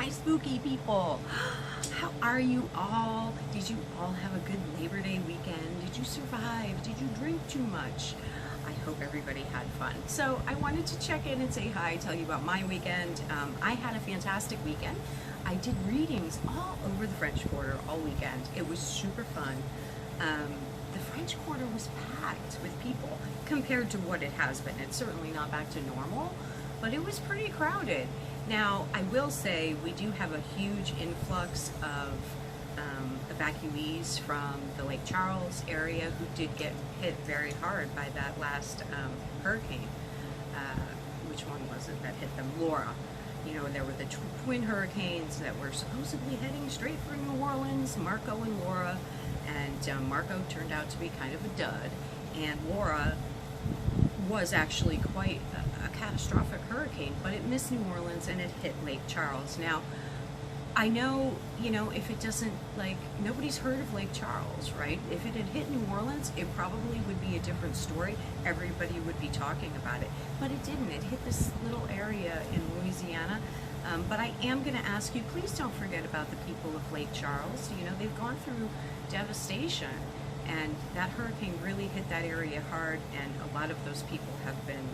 my spooky people. How are you all? Did you all have a good Labor Day weekend? Did you survive? Did you drink too much? I hope everybody had fun. So I wanted to check in and say hi, tell you about my weekend. I had a fantastic weekend. I did readings all over the French Quarter all weekend. It was super fun. The French Quarter was packed with people compared to what it has been. It's certainly not back to normal, but it was pretty crowded. Now, I will say we do have a huge influx of evacuees from the Lake Charles area who did get hit very hard by that last hurricane. Which one was it that hit them? Laura. You know, there were the twin hurricanes that were supposedly heading straight for New Orleans, Marco and Laura, and Marco turned out to be kind of a dud, and Laura was actually quite a catastrophic hurricane, but it missed New Orleans and it hit Lake Charles. Now, I know, you know, if it doesn't, like, nobody's heard of Lake Charles, right? If it had hit New Orleans, it probably would be a different story. Everybody would be talking about it, but it didn't. It hit this little area in Louisiana. But I am going to ask you, please don't forget about the people of Lake Charles. You know, they've gone through devastation, and that hurricane really hit that area hard, and a lot of those people have been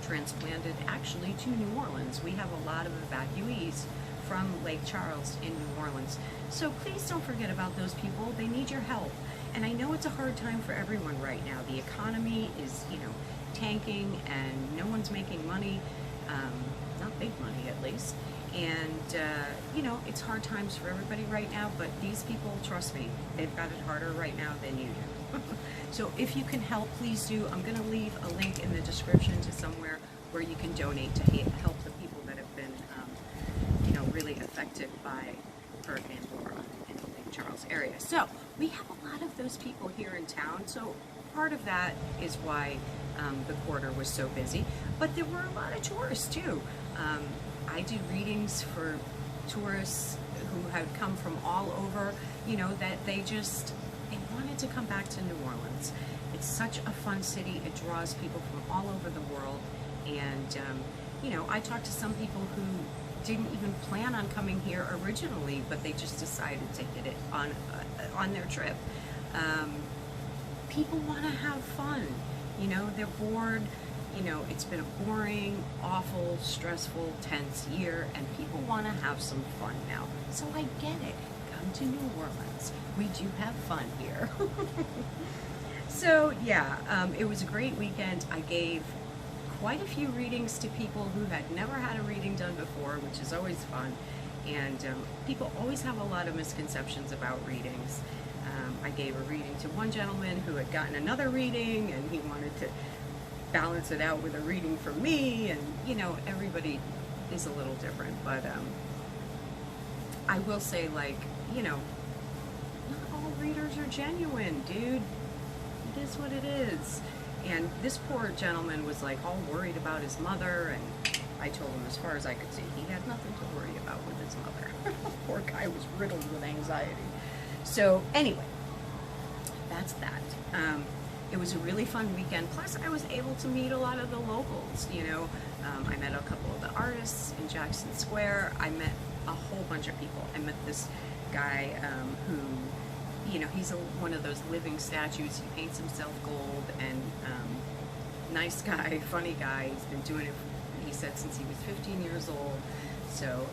transplanted actually to New Orleans. We have a lot of evacuees from Lake Charles in New Orleans. So please don't forget about those people. They need your help. And I know it's a hard time for everyone right now. The economy is, you know, tanking and no one's making money, not big money at least. And, you know, it's hard times for everybody right now, but these people, trust me, they've got it harder right now than you do. So if you can help, please do. I'm going to leave a link in the description to somewhere where you can donate to help the people that have been, you know, really affected by Hurricane Laura in the Lake Charles area. So we have a lot of those people here in town. So part of that is why the quarter was so busy. But there were a lot of tourists too. I do readings for tourists who had come from all over, you know, that they wanted to come back to New Orleans. It's such a fun city. It draws people from all over the world. And, you know, I talked to some people who didn't even plan on coming here originally, but they just decided to hit it on their trip. People want to have fun. You know, they're bored. You know, it's been a boring, awful, stressful, tense year, and people want to have some fun now. So I get it. Come to New Orleans. We do have fun here. So, yeah, it was a great weekend. I gave quite a few readings to people who had never had a reading done before, which is always fun. And people always have a lot of misconceptions about readings. I gave a reading to one gentleman who had gotten another reading, and he wanted to balance it out with a reading from me, and you know, everybody is a little different, but I will say, like, you know, not all readers are genuine, dude. It is what it is. And this poor gentleman was like all worried about his mother, and I told him, as far as I could see, he had nothing to worry about with his mother. Poor guy was riddled with anxiety. So anyway, that's that. It was a really fun weekend. Plus, I was able to meet a lot of the locals, you know. I met a couple of the artists in Jackson Square. I met a whole bunch of people. I met this guy who, you know, he's one of those living statues. He paints himself gold, and nice guy, funny guy. He's been doing it, he said, since he was 15 years old. So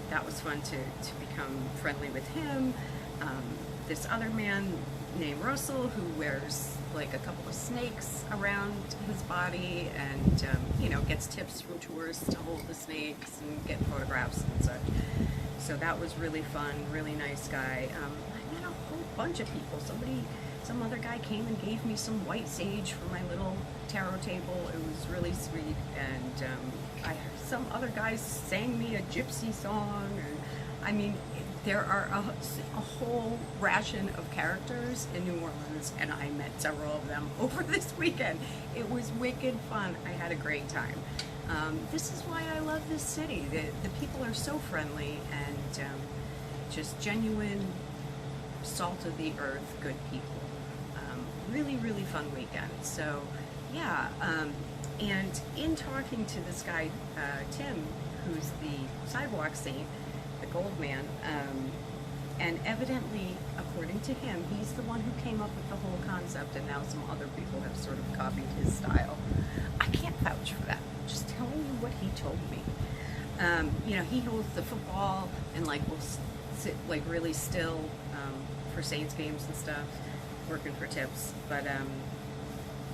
that was fun to become friendly with him. This other man named Russell, who wears like a couple of snakes around his body, and you know, gets tips from tourists to hold the snakes and get photographs and such. So that was really fun, really nice guy. I met a whole bunch of people. Some other guy came and gave me some white sage for my little tarot table. It was really sweet. And some other guys sang me a gypsy song. And I mean, there are a whole ration of characters in New Orleans, and I met several of them over this weekend. It was wicked fun. I had a great time. This is why I love this city. The people are so friendly and just genuine, salt of the earth, good people. Really, really fun weekend. So, yeah. And in talking to this guy, Tim, who's the sidewalk saint, the gold man, and evidently, according to him, he's the one who came up with the whole concept, and now some other people have sort of copied his style. I can't vouch for that. I'm just telling you what he told me. You know, he holds the football and like will sit like really still for Saints games and stuff, working for tips. But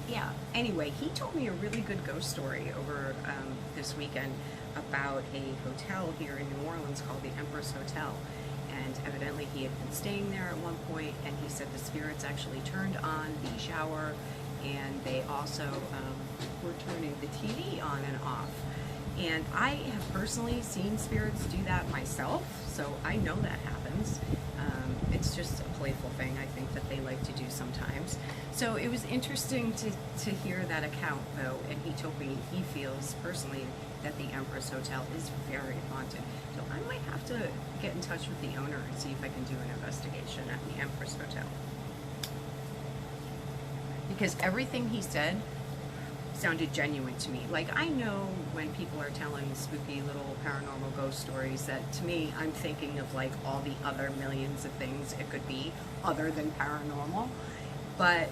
yeah. Anyway, he told me a really good ghost story over this weekend about a hotel here in New Orleans called the Empress Hotel. And evidently he had been staying there at one point, and he said the spirits actually turned on the shower, and they also were turning the TV on and off. And I have personally seen spirits do that myself, so I know that happens. It's just a playful thing, I think, that they like to do sometimes. So it was interesting to hear that account, though, and he told me he feels personally that the Empress Hotel is very haunted. So I might have to get in touch with the owner and see if I can do an investigation at the Empress Hotel. Because everything he said sounded genuine to me. Like, I know when people are telling spooky little paranormal ghost stories that, to me, I'm thinking of like all the other millions of things it could be other than paranormal. But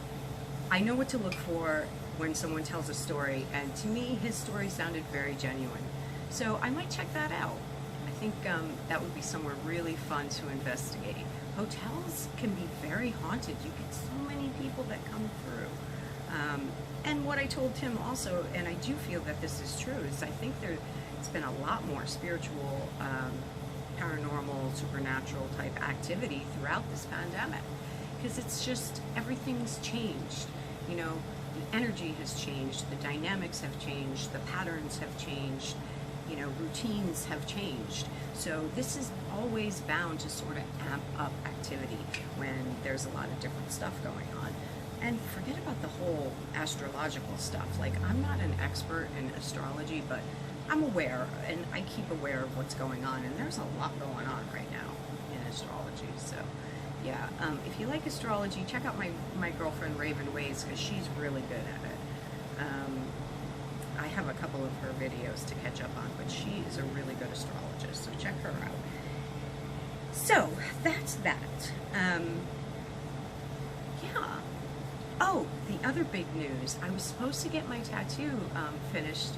I know what to look for when someone tells a story, and to me, his story sounded very genuine. So I might check that out. I think that would be somewhere really fun to investigate. Hotels can be very haunted. You get so many people that come through. And what I told him also, and I do feel that this is true, is I think it's been a lot more spiritual, paranormal, supernatural type activity throughout this pandemic. Because it's just, everything's changed. You know, the energy has changed, the dynamics have changed, the patterns have changed, you know, routines have changed. So this is always bound to sort of amp up activity when there's a lot of different stuff going on. And forget about the whole astrological stuff. Like, I'm not an expert in astrology, but I'm aware, and I keep aware of what's going on, and there's a lot going on right now in astrology. So yeah, if you like astrology, check out my girlfriend Raven Ways, because she's really good at it. I have a couple of her videos to catch up on, but she is a really good astrologist, so check her out. So that's that. Yeah. Oh, the other big news. I was supposed to get my tattoo finished.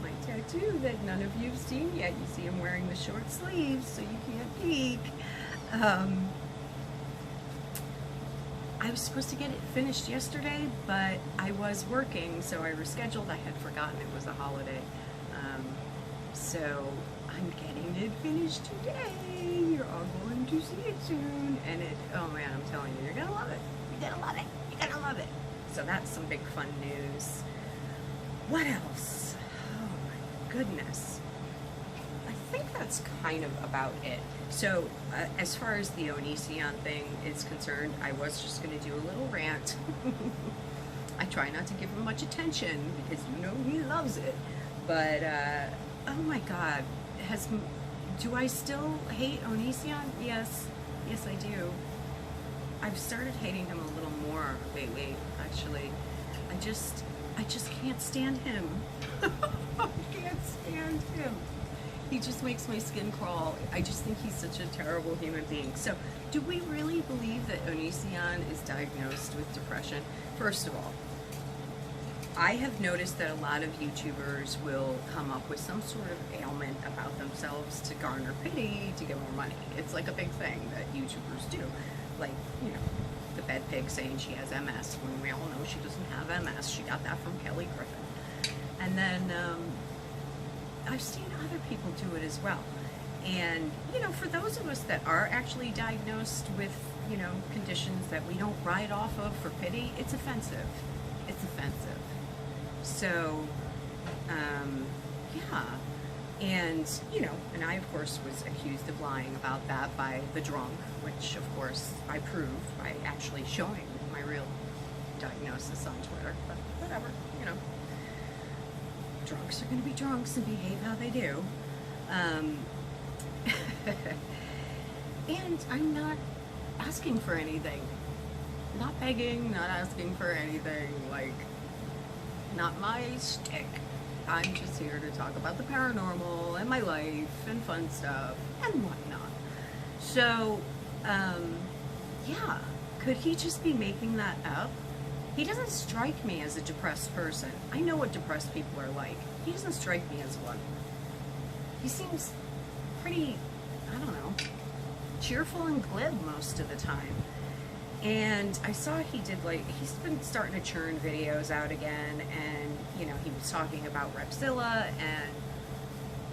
My tattoo that none of you have seen yet. You see I'm wearing the short sleeves, so you can't peek. I was supposed to get it finished yesterday, but I was working, so I rescheduled. I had forgotten it was a holiday. So I'm getting it finished today. You're all going to see it soon. And oh man, I'm telling you, you're gonna love it. You're gonna love it. You're gonna love it. So that's some big fun news. What else? Oh my goodness. I think that's kind of about it. So as far as the Onision thing is concerned, I was just going to do a little rant. I try not to give him much attention because you know he loves it. But oh my God, do I still hate Onision? Yes, I do. I've started hating him a little more lately. Actually, I just can't stand him. I can't stand him. He just makes my skin crawl. I just think he's such a terrible human being. So, do we really believe that Onision is diagnosed with depression? First of all, I have noticed that a lot of YouTubers will come up with some sort of ailment about themselves to garner pity, to get more money. It's like a big thing that YouTubers do. Like, you know, the Bed Pig saying she has MS, when we all know she doesn't have MS. She got that from Kelly Griffin. And then, I've seen other people do it as well. And, you know, for those of us that are actually diagnosed with, you know, conditions that we don't ride off of for pity, it's offensive. It's offensive. So, yeah. And, you know, and I, of course, was accused of lying about that by the drunk, which, of course, I proved by actually showing my real diagnosis on Twitter. But whatever, you know. Drunks are going to be drunks and behave how they do. And I'm not asking for anything. Not begging, not asking for anything. Like, not my shtick. I'm just here to talk about the paranormal and my life and fun stuff and whatnot. So, yeah, could he just be making that up? He doesn't strike me as a depressed person. I know what depressed people are like. He doesn't strike me as one. He seems pretty, I don't know, cheerful and glib most of the time. And I saw he did, like, he's been starting to churn videos out again, and, you know, he was talking about Repzilla and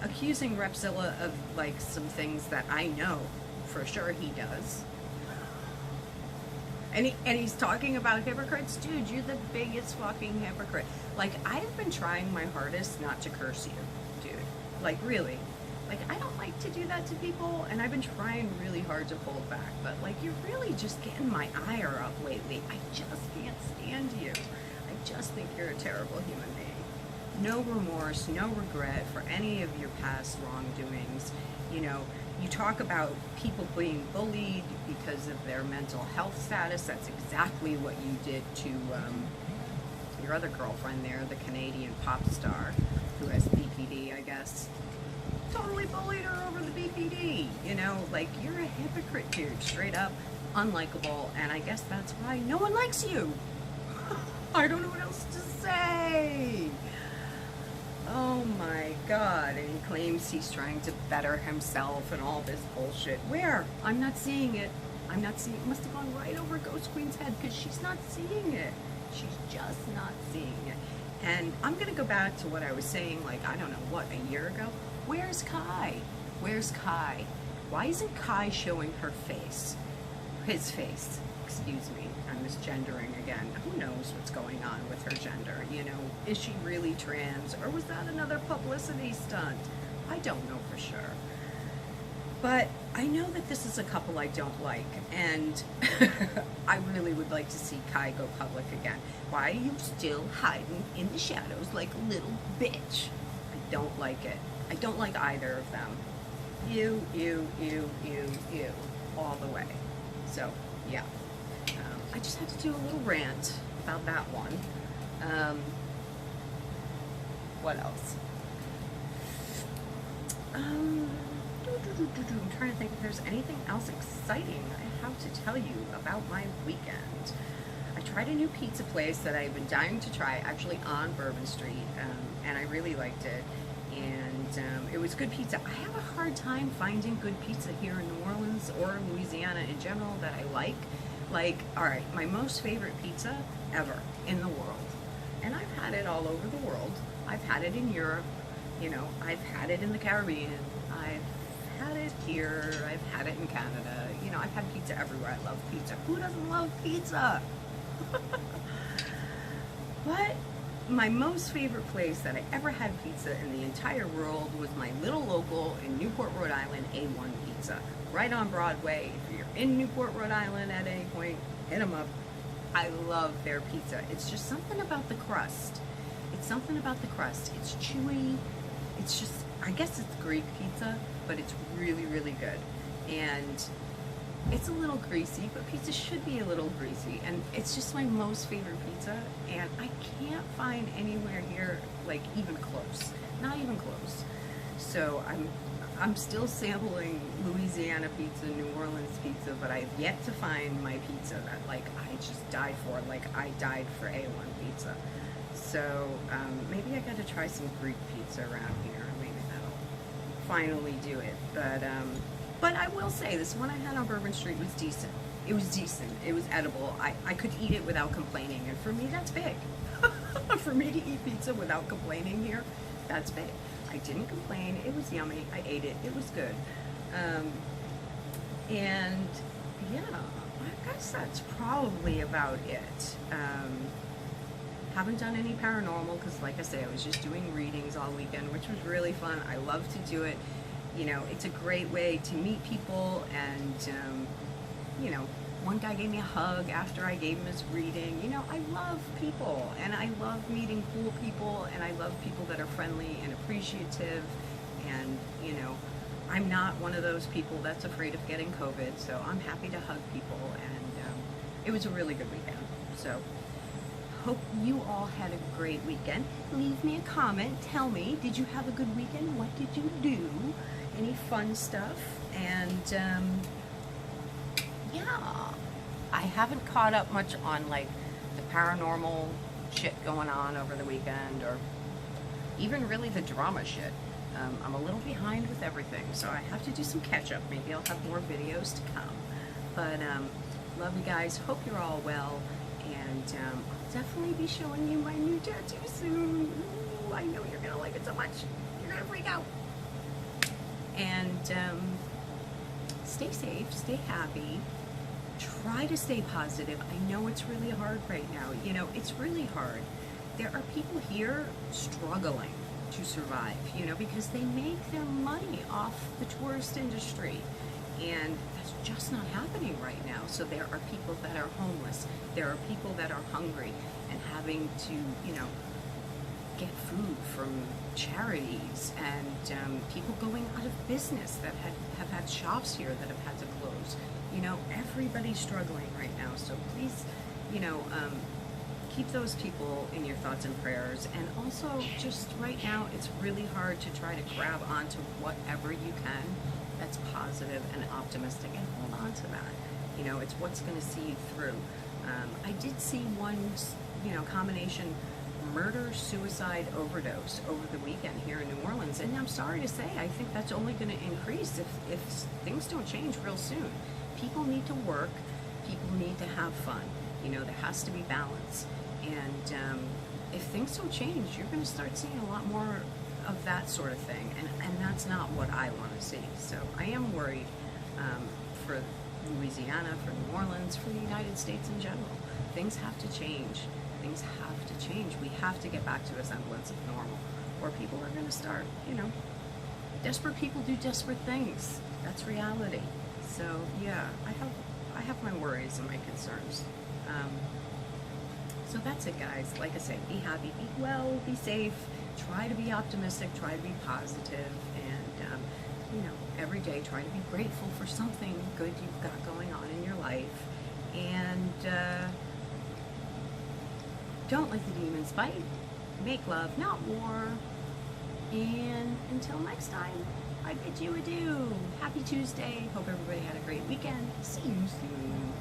accusing Repzilla of, like, some things that I know for sure he does. And he's talking about hypocrites. Dude, you're the biggest fucking hypocrite. Like, I've been trying my hardest not to curse you, dude. Like, really. Like, I don't like to do that to people, and I've been trying really hard to hold back, but, like, you're really just getting my ire up lately. I just can't stand you. I just think you're a terrible human being. No remorse, no regret for any of your past wrongdoings. You know, you talk about people being bullied because of their mental health status. That's exactly what you did to your other girlfriend there, the Canadian pop star who has BPD, I guess. Totally bullied her over the BPD, you know, like, you're a hypocrite, dude, straight up, unlikable, and I guess that's why no one likes you. I don't know what else to say. Oh my God, and he claims he's trying to better himself and all this bullshit. Where? I'm not seeing it. I'm not seeing it. Must have gone right over Ghost Queen's head because she's not seeing it. She's just not seeing it. And I'm going to go back to what I was saying, like, I don't know, what, a year ago? Where's Kai? Where's Kai? Why isn't Kai showing her face? His face, excuse me. I'm misgendering again. Who knows what's going on with her gender? You know, is she really trans? Or was that another publicity stunt? I don't know for sure. But I know that this is a couple I don't like, and I really would like to see Kai go public again. Why are you still hiding in the shadows like a little bitch? I don't like it. I don't like either of them. You, all the way. So, yeah. I just had to do a little rant about that one. What else? I'm trying to think if there's anything else exciting I have to tell you about my weekend. I tried a new pizza place that I've been dying to try, actually on Bourbon Street, and I really liked it. And it was good pizza. I have a hard time finding good pizza here in New Orleans or Louisiana in general that I like. Like, all right, my most favorite pizza ever in the world. And I've had it all over the world. I've had it in Europe. You know, I've had it in the Caribbean. I've had it here. I've had it in Canada. You know, I've had pizza everywhere. I love pizza. Who doesn't love pizza? But my most favorite place that I ever had pizza in the entire world was my little local in Newport, Rhode Island, A1 Pizza. Right on Broadway. If you're in Newport, Rhode Island at any point, hit them up. I love their pizza. It's just something about the crust. It's something about the crust. It's chewy. It's just, I guess it's Greek pizza, but it's really, really good. And it's a little greasy, but pizza should be a little greasy. And it's just my most favorite pizza. And I can't find anywhere here, like, even close. Not even close. So I'm still sampling Louisiana pizza, New Orleans pizza, but I've yet to find my pizza that, like, I just died for. Like, I died for A1 pizza. So maybe I got to try some Greek pizza around here. Maybe that'll finally do it. But I will say, this one I had on Bourbon Street was decent. It was decent. It was edible. I could eat it without complaining, and for me, that's big. For me to eat pizza without complaining here, that's big. I didn't complain. It was yummy. I ate it. It was good. And yeah, I guess that's probably about it. Haven't done any paranormal because, like I say, I was just doing readings all weekend, which was really fun. I love to do it. You know, it's a great way to meet people, and you know, one guy gave me a hug after I gave him his reading. You know, I love people, and I love meeting cool people, and I love people that are friendly and appreciative, and, you know, I'm not one of those people that's afraid of getting COVID, so I'm happy to hug people, and it was a really good weekend. So hope you all had a great weekend. Leave me a comment. Tell me, did you have a good weekend? What did you do? Any fun stuff? And yeah, I haven't caught up much on like the paranormal shit going on over the weekend, or even really the drama shit. I'm a little behind with everything, so I have to do some catch up. Maybe I'll have more videos to come. But love you guys. Hope you're all well. And I'll definitely be showing you my new tattoo soon. Ooh, I know you're going to like it so much. You're going to freak out. And stay safe. Stay happy. Try to stay positive. I know it's really hard right now. You know, it's really hard. There are people here struggling to survive, you know, because they make their money off the tourist industry. And that's just not happening right now. So there are people that are homeless. There are people that are hungry and having to, you know, get food from charities, and people going out of business that have had shops here that have had to close. You know, everybody's struggling right now. So please, you know, keep those people in your thoughts and prayers. And also, just right now, it's really hard to try to grab onto whatever you can that's positive and optimistic, and hold on to that. You know, it's what's going to see you through. I did see one, you know, combination murder-suicide overdose over the weekend here in New Orleans, and I'm sorry to say, I think that's only going to increase if things don't change real soon. People need to work. People need to have fun. You know, there has to be balance. And if things don't change, you're going to start seeing a lot more of that sort of thing, and that's not what I want to see. So I am worried for Louisiana, for New Orleans, for the United States in general. Things have to change. Things have to change. We have to get back to a semblance of normal, or people are going to start, you know, desperate people do desperate things. That's reality. So yeah, I have my worries and my concerns. So that's it, guys. Like I said, be happy, be well, be safe, try to be optimistic, try to be positive, and you know, every day try to be grateful for something good you've got going on in your life. And don't let the demons bite. Make love, not war. And until next time, I bid you adieu. Happy Tuesday. Hope everybody had a great weekend. See you soon.